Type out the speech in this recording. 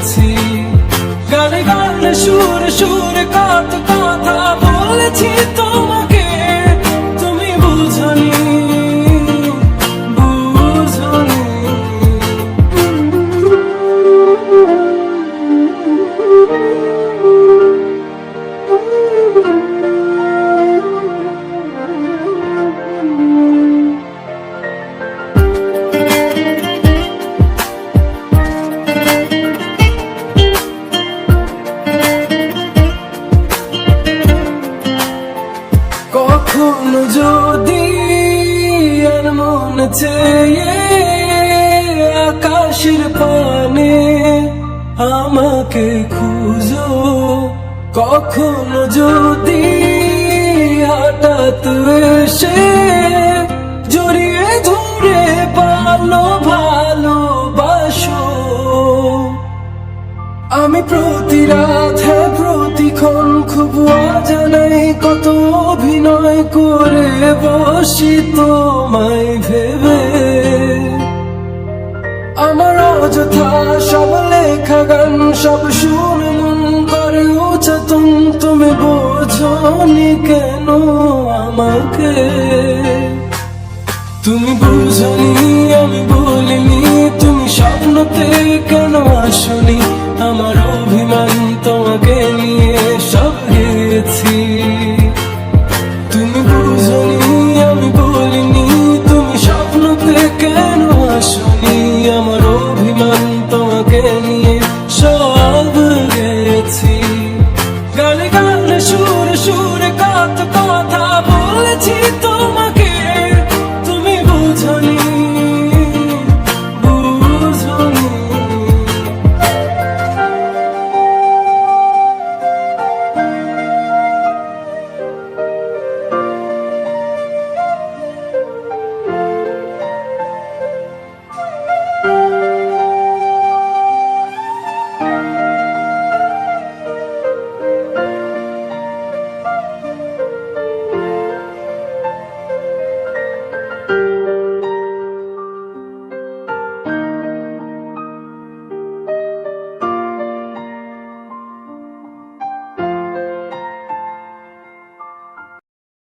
করেছি, গানে গানে সুরে সুরে কত কথা বলেছি তোমাকে, তুমি বুঝনি বুঝনি। কখনো যদি আর মন চেয়ে আকাশের পানে আমাকে খুঁজো, কখনো যদি হঠাৎ এসে জড়িয়ে ধরে ভালোবাসো, আমি প্রতি রাতে প্রতিক্ষণ খুব অজানাই কত অভিনয় করে বসি তোমায় ভেবে। আমার অযথা সব লেখা গান সব শুনে মন করে উচ্চাতন, তুমি বোঝনি কেন আমাকে, তুমি বুঝনি আমি বলিনি, তুমি স্বপ্নতে কেন